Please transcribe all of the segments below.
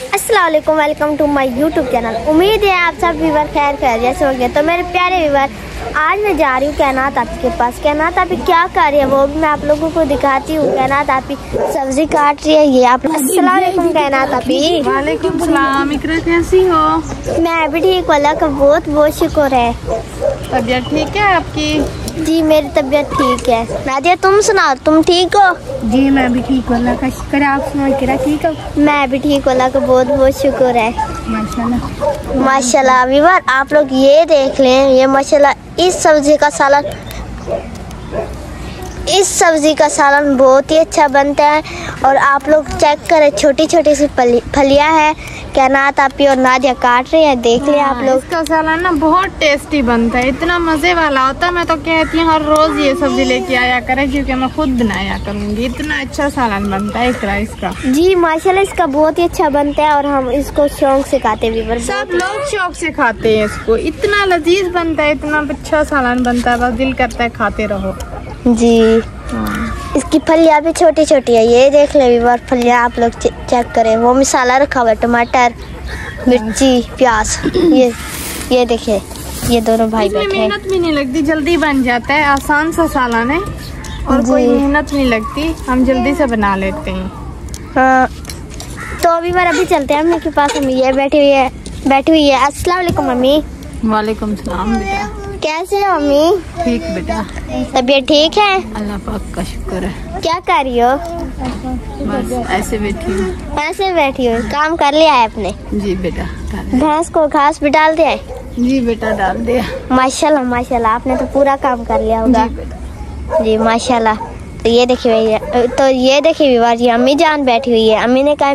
अस्सलाम वालेकुम, welcome to my YouTube channel. उम्मीद है आप सब व्यूवर खैर जैसे हो गए। तो मेरे प्यारे व्यूवर, आज मैं जा रही हूँ कैनात आपी के पास। कैनात आपी क्या कर रही है वो भी मैं आप लोगों को दिखाती हूँ। कैनात आपी सब्जी काट रही है। ये आप अस्सलाम वालेकुम कैनात आपी। वालेकुम सलाम। इकरा कैसी हो? मैं भी ठीक, अल्लाह का बहुत बहुत शुक्र है। तबीयत ठीक है आपकी? जी मेरी तबीयत ठीक है। नादिया तुम सुनाओ, तुम ठीक हो? जी मैं भी ठीक हूँ, अल्लाह का शुक्र है। आप सुनाओ, इकरा ठीक हो? मैं भी ठीक हूँ, अल्लाह का बहुत बहुत शुक्र है। माशाल्लाह माशाल्लाह। व्यूवर आप लोग ये देख लें, ये माशाल्लाह इस सब्जी का सालन बहुत ही अच्छा बनता है। और आप लोग चेक करें, छोटी छोटी सी फलियां हैं। कैनात आपी और नादिया काट रही है, देख लें आप लोग। इसका सालन ना बहुत टेस्टी बनता है, इतना मजे वाला होता है। मैं तो कहती हूँ हर रोज ये सब्जी लेके आया करे, क्योंकि मैं खुद बनाया करूँगी। इतना अच्छा सालन बनता है इकरा इसका। जी माशाल्लाह इसका बहुत ही अच्छा बनता है और हम इसको शौक से खाते भी। सब लोग शौक से खाते हैं इसको, इतना लजीज बनता है, इतना अच्छा सालन बनता है, बस दिल करता है खाते रहो। जी इसकी फलियां भी छोटी छोटी है, ये देख ले व्यूअर। फलियां आप लोग चेक करें, वो मसाला रखा हुआ है, टमाटर, मिर्ची, प्याज। ये देखिए, ये दोनों भाई बैठे हैं। मेहनत भी नहीं लगती, जल्दी बन जाता है, आसान सा सालन है और कोई मेहनत नहीं लगती, हम जल्दी से बना लेते हैं। हाँ तो अभी अभी चलते हैं मम्मी के पास। मम्मी ये बैठी हुई है। अस्सलाम वालेकुम मम्मी। वालेकुम सलाम बेटा। कैसे हो मम्मी? ठीक बेटा। तबीयत ठीक है? अल्लाह पाक का शुक्र है। क्या कर रही हो? बस ऐसे बैठी हूँ। ऐसे बैठी हो? काम कर लिया है आपने? जी बेटा। भैंस को घास भी डाल दिया है? जी बेटा डाल दिया। माशाल्लाह माशाल्लाह, आपने तो पूरा काम कर लिया होगा। जी माशाल्लाह। तो ये देखिए व्यूअर, जी अम्मी जान बैठी हुई है। अम्मी ने कहा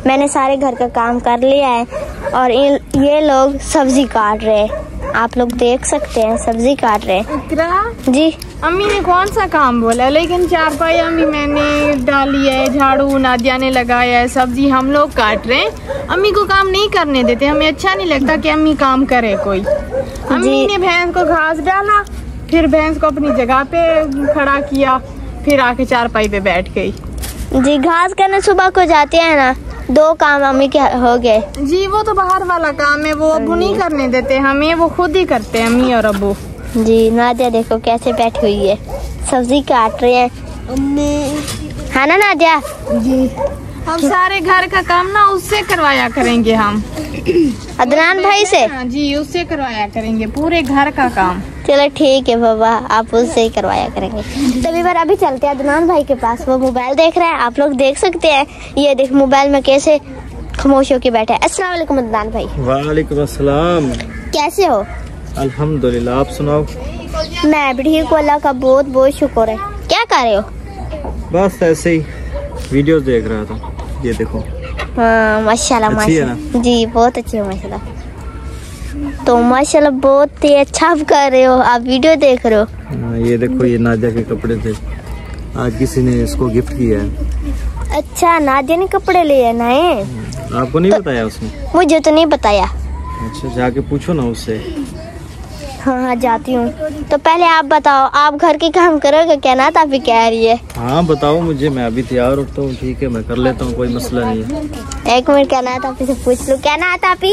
मैंने सारे घर का काम कर लिया है और ये लोग सब्जी काट रहे हैं। आप लोग देख सकते हैं, सब्जी काट रहे हैं। इकरा जी अम्मी ने कौन सा काम बोला, लेकिन चारपाई अम्मी मैंने डाली है, झाड़ू नादिया ने लगाया है, सब्जी हम लोग काट रहे हैं। अम्मी को काम नहीं करने देते, हमें अच्छा नहीं लगता कि अम्मी काम करे कोई। अम्मी ने भैंस को घास डाला, फिर भैंस को अपनी जगह पे खड़ा किया, फिर आके चारपाई पे बैठ गई। जी घास करने सुबह को जाते हैं ना, 2 काम अम्मी के हो गए। जी वो तो बाहर वाला काम है, वो अब्बू नहीं करने देते हमें, वो खुद ही करते हैं अम्मी और अब्बू। जी नादिया देखो कैसे बैठी हुई है, सब्जी काट रही है। है ना नादिया? जी हम सारे घर का काम ना उससे करवाया करेंगे हम। अदनान भाई से? जी उससे करवाया करेंगे पूरे घर का काम। चलो ठीक है बाबा, आप उससे ही करवाया करेंगे। तभी बार अभी चलते हैं अदनान भाई के पास, वो मोबाइल देख रहे हैं। आप लोग देख सकते हैं, ये देख मोबाइल में कैसे खामोश होके बैठे हैं। अस्सलाम वालेकुम अदनान भाई। वालेकुम अस्सलाम। कैसे हो? अल्हम्दुलिल्लाह, आप सुनाओ? मैं भी ठीक हूँ, अल्लाह का बहुत बहुत शुक्र है। क्या कर रहे हो? बस ऐसे ही वीडियोस देख रहा था। ये देखो। हाँ माशाल्लाह माशाल्लाह। जी बहुत अच्छी है माशाल्लाह। तो माशाल्लाह बहुत ही अच्छा आप कर रहे हो, आप वीडियो देख रहे हो। ये देखो, ये नादिया के कपड़े थे, आज किसी ने इसको गिफ्ट किया है। अच्छा नादिया ने कपड़े लिए नए? आपको नहीं बताया उसने? मुझे तो नहीं बताया। अच्छा जाके पूछो ना उससे। हाँ जाती हूँ। तो पहले आप बताओ, आप घर के काम करोगे? कैनात आपी कह रही है। हाँ बताओ मुझे, मैं अभी तैयार होता हूँ। ठीक है मैं कर लेता हूँ, कोई मसला नहीं है। एक मिनट कैनात आपी से पूछ लूँ। कैनात आपी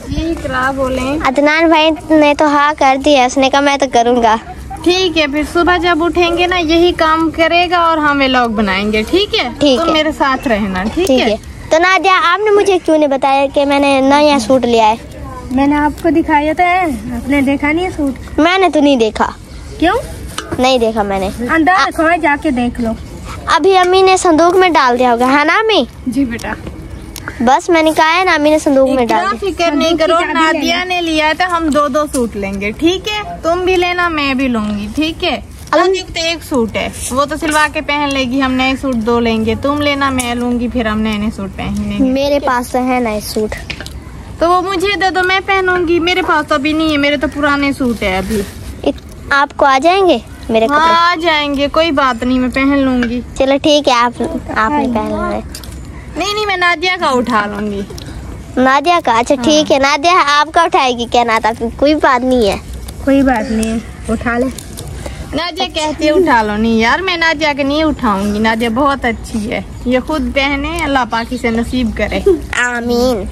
जी क्या बोले? अदनान भाई ने तो हाँ कर दिया, उसने कहा मैं तो करूँगा। ठीक है, फिर सुबह जब उठेंगे ना यही काम करेगा और हम व्लॉग बनाएंगे। ठीक है? ठीक तो है। मेरे साथ रहना। ठीक है? तो नादिया आपने मुझे क्यों नहीं बताया कि मैंने नया सूट लिया है? मैंने आपको दिखाया तो है, आपने देखा नहीं है सूट? मैंने तो नहीं देखा। क्यों नहीं देखा मैंने? अंदर रखो है, जाके देख लो। अभी अम्मी ने संदूक में डाल दिया होगा, है ना अम्मी? जी बेटा। बस मैंने कहा है ना, अम्मी ने संदूक में डाल दिया। फिक्र नहीं करो, नादिया ने लिया है तो हम 2-2 सूट लेंगे। ठीक है? तुम भी लेना, मैं भी लूंगी। ठीक है? संयुक्त एक सूट है, वो तो सिलवा के पहन लेगी, हम नए सूट 2 लेंगे। तुम लेना, मैं लूंगी, फिर हम नए सूट पहनेंगे। मेरे पास तो है नए सूट, तो वो मुझे दे दो, मैं पहनूंगी। मेरे पास तो अभी नहीं है, मेरे तो पुराने सूट है अभी। आपको आ जाएंगे मेरे कपड़े? हाँ आ जाएंगे, कोई बात नहीं, मैं पहन लूंगी। चलो ठीक है, आपने पहन लिया। नहीं मैं नादिया का उठा लूंगी। नादिया का? अच्छा ठीक है, नादिया आपका उठाएगी क्या? ना कोई बात नहीं है। कोई बात नहीं है, उठा ले। नादिया कहती है उठा लो। नहीं यार, मैं नादिया के नहीं उठाऊंगी, नादिया बहुत अच्छी है, ये खुद पहने, अल्लाह पाकी से नसीब करे। आमीन।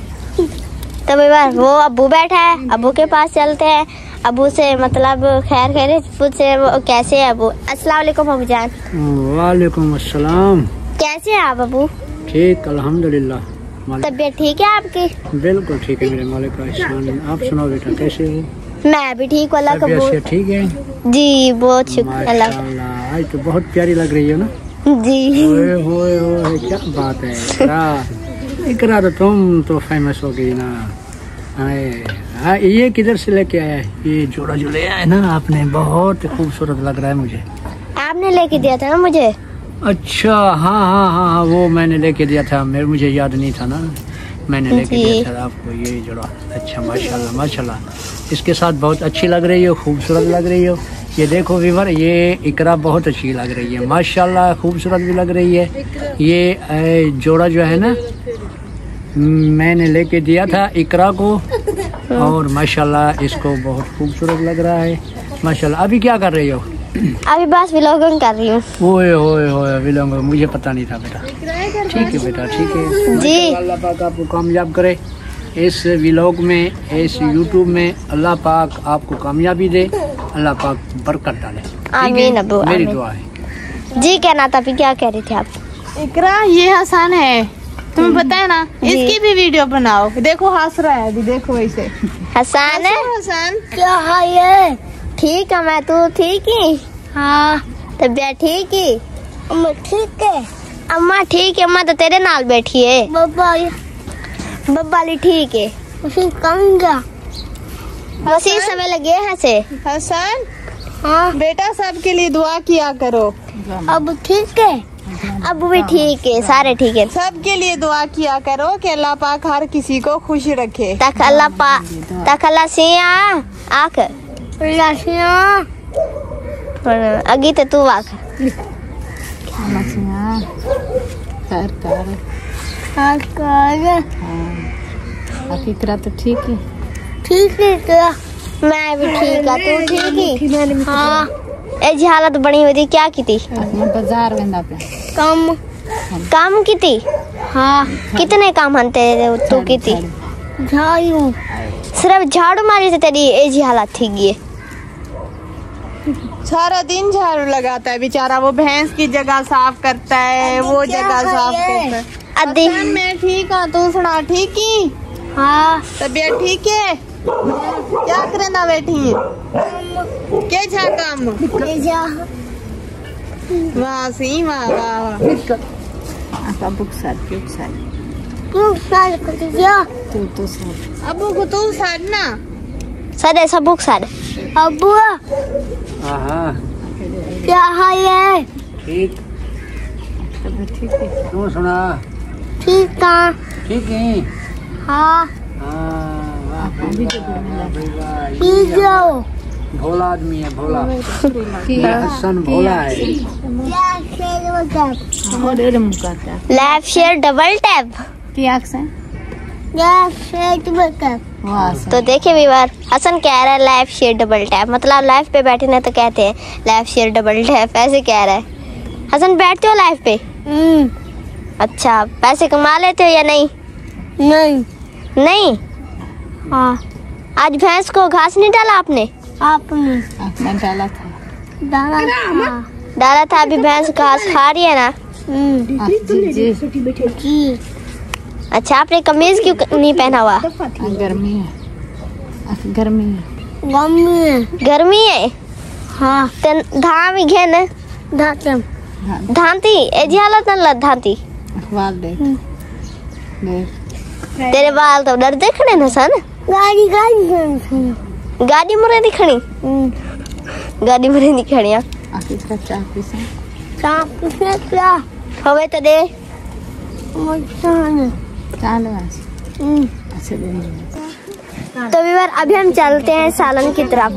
तो बार वो अब्बू बैठा है, अब्बू के पास चलते हैं। अब्बू से मतलब खैर खैरियत पूछे, वो कैसे है अब्बू? अस्सलाम वालेकुम अब्बू जान। वालेकुम अस्सलाम। कैसे हैं आप अब्बू? ठीक अल्हम्दुलिल्लाह। तबीयत ठीक है आपकी? बिल्कुल ठीक है मेरे मालिक का एहसान। आप सुनाओ बेटा कैसे हो? मैं भी ठीक, अल्लाह का तबीयत ठीक है? जी बहुत शुक्र अल्लाह। माशाअल्लाह, आज तो बहुत प्यारी लग रही हो ना। जी ओए होए होए, क्या बात है इकरा। इकरा तो तुम तो फेमस हो गई ना। हाँ, ये किधर से लेके आया है? ये जोड़ा जो ले आया है ना आपने, बहुत खूबसूरत लग रहा है मुझे। आपने लेके दिया था ना मुझे? अच्छा हाँ हाँ हाँ हाँ, वो मैंने लेके दिया था, मुझे याद नहीं था ना, मैंने लेके दिया था आपको ये जोड़ा। अच्छा माशाल्लाह माशाल्लाह, इसके साथ बहुत अच्छी लग रही हो, खूबसूरत लग रही हो। ये देखो वीवर, ये इकरा बहुत अच्छी लग रही है माशाल्लाह, खूबसूरत भी लग रही है। ये जोड़ा जो है ना मैंने लेके दिया था इकरा को, और माशाल्लाह इसको बहुत खूबसूरत लग रहा है माशाल्लाह। अभी क्या कर रही हो? अभी बस व्लॉगिंग कर रही हूँ। ओए होए होए, व्लॉगिंग, मुझे पता नहीं था बेटा। ठीक है बेटा, ठीक है जी। अल्लाह पाक आपको कामयाब करे इस व्लॉग में, इस यूट्यूब में। अल्लाह पाक आपको कामयाबी दे, अल्लाह पाक बरकत डाले। आमीन अब्बू, मेरी आमीन। दुआ है। जी कहना था, अभी क्या कह रही थी आप? इकरा, ये हसन है, तुम्हें पता है ना, इसकी भी वीडियो बनाओ। देखो हंस रहा है अभी, देखो इसे। हसन है? हसन क्या हाल है? ठीक है मैं, तू ठीक ही? हाँ। तबीयत ठीक ही? अम्मा ठीक है? अम्मा ठीक है, अम्मा तो तेरे नाल बैठी है। बब्बा ठीक है। उसी समय लगे हैं से। हसन, हाँ बेटा सबके लिए दुआ किया करो। अब ठीक है? अब भी ठीक है, सारे ठीक है। सबके लिए दुआ किया करो कि अल्लाह पाक हर किसी को खुश रखे। तक अल्लाह सिया आख अगी तो तू आख। इकरा तो ठीक है? ठीक है क्या? मैं भी ठीक है, तू ठीक ही? हाँ। ऐसी हालत बनी हुई थी, क्या की थी? बाजार काम की थी? हाँ। कितने काम हनते तू की थी? झाड़ू, सिर्फ झाड़ू मारी थी, तेरी ऐसी हालत थी। ये सारा दिन झाड़ू लगाता है बेचारा, वो भैंस की जगह साफ करता है, वो जगह साफ करता है। अद्दी मैं ठीक हूँ, तू सुना ठीक ही? हाँ। तबीयत ठीक है? क्या करना बैठी है? क्या जा काम? वाह सी वाह वाह वाह। अबू को तू साधना सारे सब बुक सारे। अब्बू हाँ क्या हाल है? ठीक। तू सुना? ठीक है। ठीक है। हाँ। भोला आदमी है, भोला। हसन भोला है। Left share double tap. तो देखिए व्यूअर, हसन कह रहा है लेफ्ट शेयर डबल टैप, मतलब लाइफ पे बैठे ना तो कहते हैं लेफ्ट शेयर डबल टैप, ऐसे कह रहा है। हसन बैठते हो लाइफ पे? अच्छा, पैसे कमा लेते हो या नहीं? नहीं। हाँ। आज भैंस को घास नहीं डाला आपने? आपने डाला था। अभी भैंस घास खा रही है ना? अच्छा, आपने कमीज क्यों नहीं पहना हुआ? गर्मी है। हाँ। धामी घेन धांती ऐसी हालत न धांती। तेरे बाल तो डर देखने न सन। गाड़ी मुरे दिखनी। गाड़ी मुरे दिखनी। हवे तो दे। तो व्यूअर, अभी हम चलते हैं सालन की तरफ।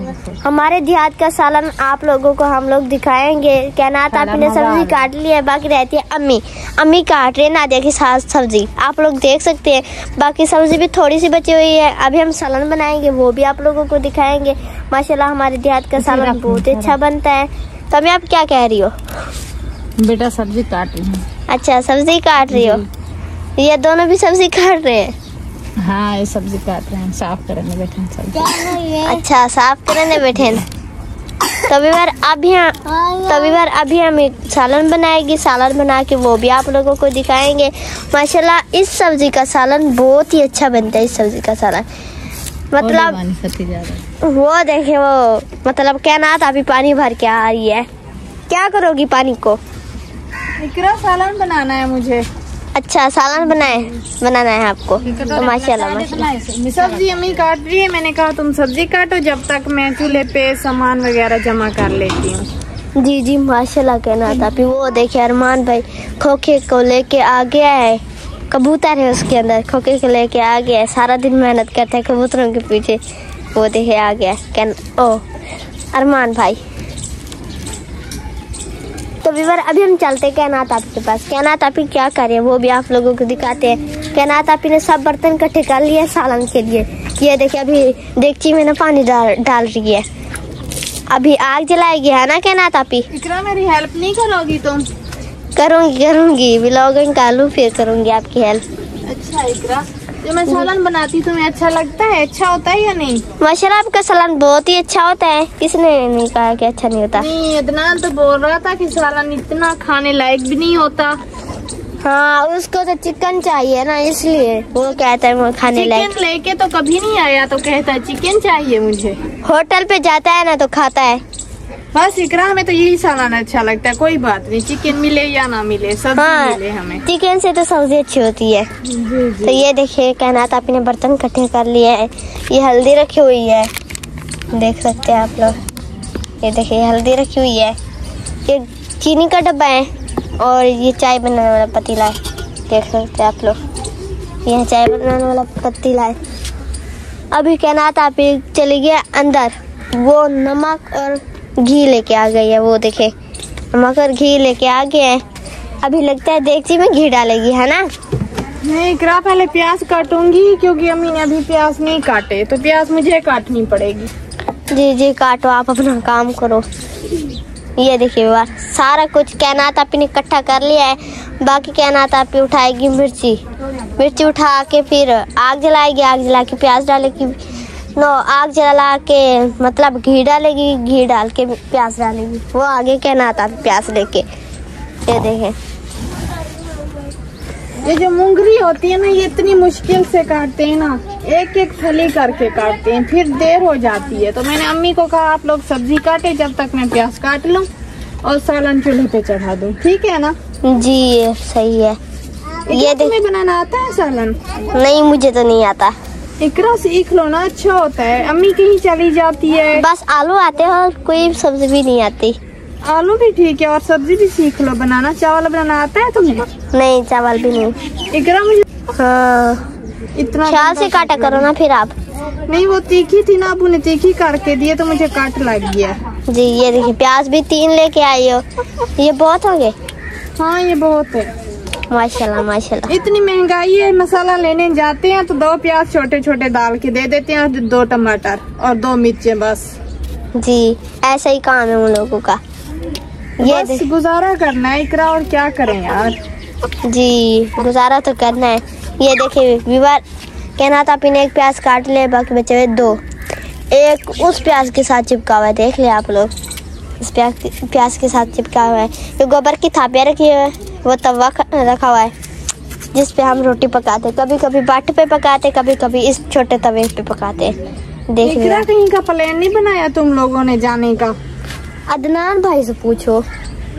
हमारे देहात का सालन आप लोगों को हम लोग दिखाएंगे। क्या नात आपने सब्जी काट ली है, बाकी रहती है अम्मी काट रही है नादिया के साथ सब्जी, आप लोग देख सकते हैं। बाकी सब्जी भी थोड़ी सी बची हुई है, अभी हम सालन बनाएंगे, वो भी आप लोगों को दिखाएंगे। माशाल्लाह हमारे देहात का सालन बहुत अच्छा बनता है। तो अभी आप क्या कह रही हो? बेटा सब्जी काट रही हूँ। अच्छा, सब्जी काट रही हो। ये दोनों भी सब्जी काट रहे हैं? हाँ, ये सब्जी काट रहे हैं, साफ करने बैठे हैं सब्जी। अच्छा, साफ करने बैठे हैं। तभी बार अभी हम एक सालन बनाएगी। सालन बना के वो भी आप लोगों को दिखाएंगे। माशाल्लाह इस सब्जी का सालन बहुत ही अच्छा बनता है। इस सब्जी का सालन मतलब वो देखे, वो मतलब क्या ना था, अभी पानी भर के आ रही है। क्या करोगी पानी को? इकरा सालन बनाना है मुझे। अच्छा, सालन बनाना है आपको। तो माशाल्लाह सब्जी अम्मी काट रही है। मैंने कहा तुम सब्जी काटो, जब तक मैं चूल्हे पे सामान वगैरह जमा कर लेती हूँ। जी जी, माशाल्लाह कहना था। फिर वो देखे अरमान भाई खोखे को लेके आ गया है। कबूतर है उसके अंदर, खोखे को लेके आ गया है। सारा दिन मेहनत करते हैं कबूतरों के पीछे। वो देखे आ गया ओ अरमान भाई। तो विवर अभी हम चलते कायनात आपी के पास। कायनात आपी क्या करे वो भी आप लोगों को दिखाते हैं। कायनात आपी ने सब बर्तन इकट्ठे कर लिए सालन के लिए। ये देखिए अभी डेगची में ना पानी डाल रही है। अभी आग जलाएगी, है ना कायनात आपी? इकरा मेरी हेल्प नहीं करोगी तुम? करूंगी व्लॉगिंग चालू फिर करूंगी आपकी हेल्प। अच्छा इकरा, जो मैं सालन बनाती तुम्हें अच्छा लगता है? अच्छा होता है या नहीं? माशाल्लाह आपका सालन बहुत ही अच्छा होता है। किसने नहीं कहा कि अच्छा नहीं होता? नहीं, अदनान तो बोल रहा था कि सालन इतना खाने लायक भी नहीं होता। हाँ, उसको तो चिकन चाहिए ना, इसलिए वो कहता है वो खाने लायक। चिकन लेके तो कभी नहीं आया तो कहता है चिकन चाहिए मुझे। होटल पे जाता है ना तो खाता है। बस इकरा, हमें तो यही सालन अच्छा लगता है। कोई बात नहीं, चिकन मिले या ना मिले, सब्जी मिले हमें। चिकन से तो सब्जी अच्छी होती है। तो ये देखिए कायनात आपने बर्तन इकट्ठे कर लिए हैं। ये हल्दी रखी हुई है, देख सकते हैं आप लोग। ये देखिए हल्दी रखी हुई है। ये चीनी का डब्बा है और ये चाय बनाने वाला पतीला है, देख सकते हैं आप लोग। यह चाय बनाने वाला पतीला है। अभी कायनात आप चली गया अंदर, वो नमक और घी लेके आ गई है। वो देखे नमक और घी लेके आ गए हैं। अभी लगता है देगची में घी डालेगी, है ना? नहीं इकरा, पहले प्याज काटूंगी क्योंकि अम्मी ने अभी प्याज नहीं काटे, तो प्याज मुझे काटनी पड़ेगी। जी जी काटो, आप अपना काम करो। ये देखिए बार सारा कुछ कायनात आपी ने इकट्ठा कर लिया है। बाकी कायनात आपी उठाएगी मिर्ची उठा के फिर आग जलाएगी। आग जला के प्याज डालेगी। आग जला के मतलब घी डालेगी। घी डाल के प्याज डालेगी। वो आगे कायनात आपी प्याज लेके। ये देखें, ये जो मूंगरी होती है ना, ये इतनी मुश्किल से काटते हैं ना, एक एक फली करके काटते हैं, फिर देर हो जाती है। तो मैंने अम्मी को कहा आप लोग सब्जी काटे, जब तक मैं प्याज काट लूं और सालन चूल्हे पे चढ़ा दूं। ठीक है ना? जी ये सही है। ये तुम्हें बनाना आता है सालन? नहीं, मुझे तो नहीं आता। इकरा सीख लो ना, अच्छा होता है। अम्मी कहीं चली जाती है, बस आलू आते हैं और कोई सब्जी भी नहीं आती। आलू भी ठीक है और सब्जी भी सीख लो बनाना। चावल बनाना आता है तुम्हें? नहीं, चावल भी नहीं। इकरा मुझे इतना ख्याल से काटा करो ना फिर आप। नहीं, वो तीखी थी ना, अबू ने तीखी करके दिए तो मुझे काट लग गया। जी ये देखिए प्याज भी 3 लेके आई हो। ये बहुत हो गए? हाँ ये बहुत है। माशाल्लाह माशाल्लाह। इतनी महंगाई है, मसाला लेने जाते हैं तो 2 प्याज छोटे छोटे डाल के दे देते हैं, 2 टमाटर और 2 मिर्चें बस। जी ऐसा ही काम है उन लोगों का। ये बस गुजारा करना है इकरा, और क्या करें यार। जी गुजारा तो करना है। ये देखिए विवार कहना था आपने एक प्याज काट ले, बाकी बचे हुए 2। एक उस प्याज के साथ चिपका हुआ है, देख ले आप लोग। इस प्याज के साथ चिपका हुआ है। ये गोबर की थापियाँ रखी हुई है, वो तवा रखा हुआ है जिस पे हम रोटी पकाते। कभी कभी बाट पे पकाते, कभी कभी इस छोटे तवे पे पकाते। देख इकरा कहीं का प्लान नहीं बनाया तुम लोगों ने जाने का? अदनान भाई से पूछो,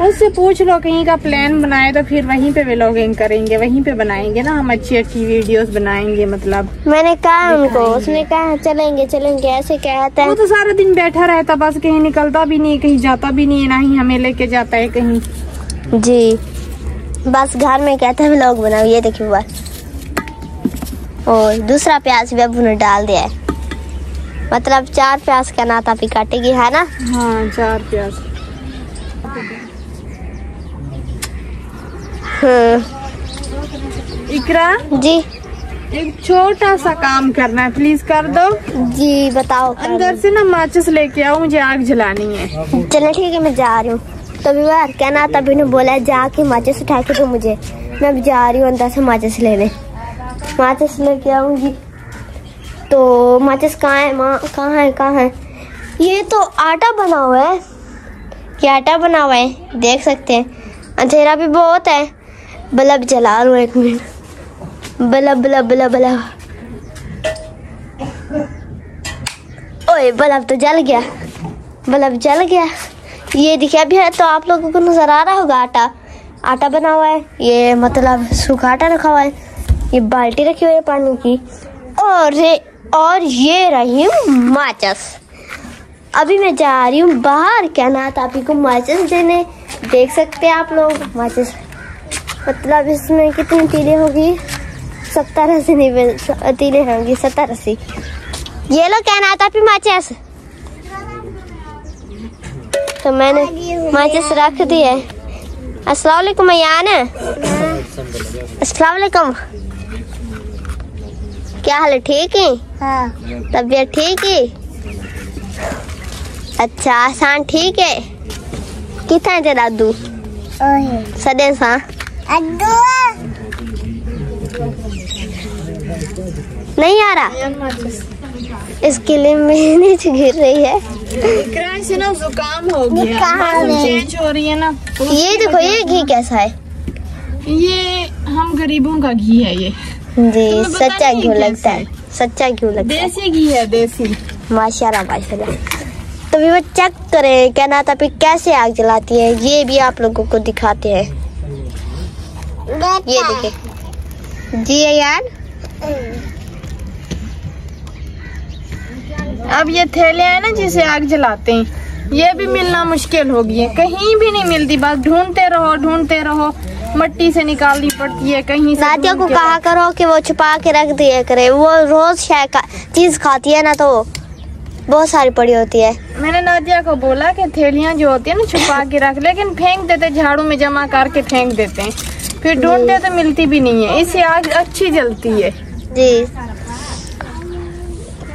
उससे पूछ लो कहीं का प्लान बनाए तो फिर वहीं पे व्लॉगिंग करेंगे, वहीं पे बनाएंगे ना हम, अच्छी अच्छी वीडियोस बनाएंगे। मतलब मैंने कहा उनको, उसने कहा चलेंगे चलेंगे ऐसे कहता है। वो तो सारा दिन बैठा रहता, बस कहीं निकलता भी नहीं, कहीं जाता भी नहीं, ना ही हमें लेके जाता है कहीं। जी बस घर में कहता है व्लॉग बनाओ। ये देखिए बस, और दूसरा प्याज भी अबू ने डाल दिया है। मतलब 4 प्याज का नाता भी काटेगी, है ना? हाँ 4 प्याज। इकरा जी एक छोटा सा काम करना है, प्लीज कर दो। जी बताओ। अंदर से ना माचिस लेके आओ, मुझे आग जलानी है। चलो ठीक है, मैं जा रही हूँ। तभी बार कहना तभी ने बोला जाके माचिस उठा के दो मुझे। मैं अब जा रही हूँ अंदर से माचिस लेने। माचिस लेके आऊंगी। तो माचिस कहाँ है माँ? कहाँ है? ये तो आटा बना हुआ है। क्या आटा बना हुआ है देख सकते हैं। अंधेरा भी बहुत है। बल्ब जला लूँ 1 मिनट। बल्ब। ओए बल्ब तो जल गया। ये दिखा भी है तो आप लोगों को नजर आ रहा होगा। आटा बना हुआ है। ये मतलब सूखा आटा रखा हुआ है। ये बाल्टी रखी हुई है पानी की। और ये रही माचिस। अभी मैं जा रही हूँ बाहर कहनात आपी को माचिस देने। देख सकते हैं आप लोग माचिस, मतलब इसमें कितनी तीलें होगी? 70-80 नहीं, तीलें होंगी 70-80। ये लो कहनात आपी माचिस। तो मैंने माचिस रख दी है। अस्सलाम वालेकुम अयान। अस्सलाम वालेकुम। क्या हाल है? ठीक है? हाँ। तबीयत ठीक है? अच्छा आसान ठीक है। कितना है तेरा अद्दू? सदे सा नहीं आ रहा। इसके लिए मेरे नीचे गिर रही है। से ना जुकाम हो गया, चेंज हो रही है ना। ये देखो ये घी कैसा है। ये हम गरीबों का घी है ये। जी सच्चा घी लगता है। सच्चा घी लगता है। देसी घी है, देसी। माशाल्लाह। तो भी वो चेक करें कहना था कैसे आग जलाती है। ये भी आप लोगों को दिखाते हैं। ये देखे जी यार। अब ये थैले हैं ना जिसे आग जलाते हैं, ये भी मिलना मुश्किल हो गई है। कहीं भी नहीं मिलती, बस ढूंढते रहो। मट्टी से निकालनी पड़ती है कहीं से। नादिया को कहा करो कि वो छुपा के रख दिया करे। वो रोज चीज खाती है ना, तो बहुत सारी पड़ी होती है। मैंने नादिया को बोला कि थैलियाँ जो होती है ना छुपा के रख, लेकिन फेंक देते, झाड़ू में जमा करके फेंक देते हैं। फिर ढूंढते तो मिलती भी नहीं है। इससे आग अच्छी जलती है। जी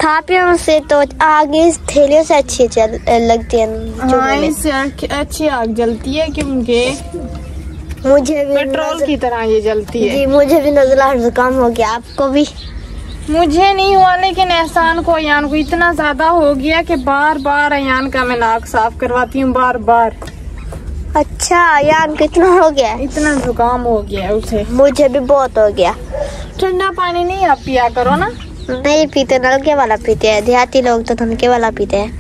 थापियों से तो आग इस थैलियों से अच्छी लगती है। हाँ, इससे अच्छी आग जलती है क्योंकि मुझे भी पेट्रोल की तरह ये जलती है। जी मुझे भी नज़ला जुकाम हो गया। आपको भी? मुझे नहीं हुआ, लेकिन एहसान को अयान को इतना ज्यादा हो गया कि बार अयान का मैं नाक साफ करवाती हूँ बार। अच्छा अयान कितना हो गया? इतना जुकाम हो गया उसे। मुझे भी बहुत हो गया। ठंडा पानी नहीं आप पिया करो ना। नहीं पीते, नलके वाला पीते हैं। देहाती लोग तो नलके वाला पीते हैं।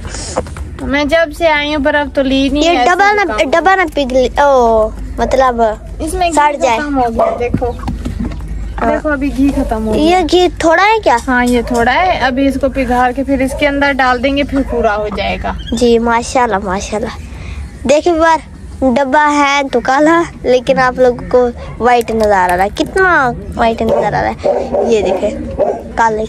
मैं जब से आई हूँ बर्फ तो ली नहीं। ये डब्बा ना पिघले, ओ मतलब इसमें सड़ जाए। हो गया। देखो अभी घी खत्म हो गया। ये घी थोड़ा है क्या? हाँ ये थोड़ा है। अभी इसको पिघाल के फिर इसके अंदर डाल देंगे, फिर पूरा हो जाएगा। जी माशाल्लाह। देखिए बार डब्बा है तो काला, लेकिन आप लोगों को व्हाइट नजर आ रहा है। कितना व्हाइट नजर आ रहा है। ये देखे काले।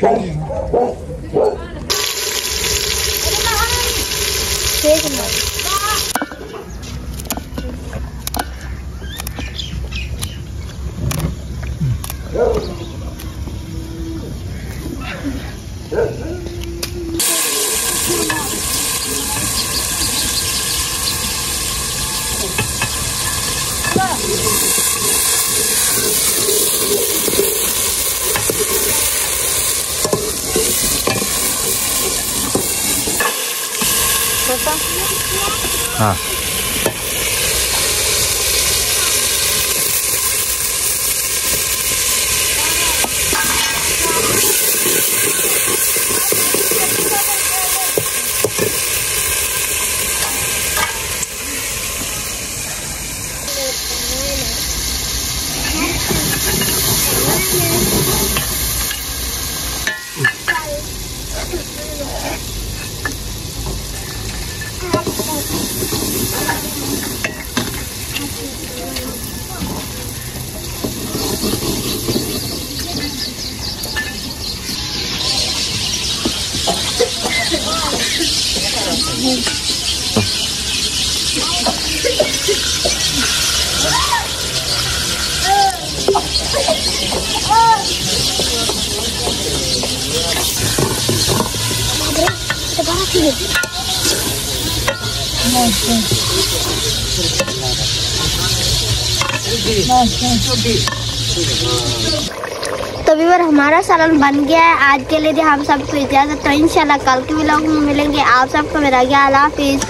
हाँ तो व्यूअर हमारा सालन बन गया है। आज के लिए हम सबको इजाजत। तो इंशाल्लाह कल के व्लॉग में मिलेंगे। आप सबको मेरा अल्लाह हाफिज।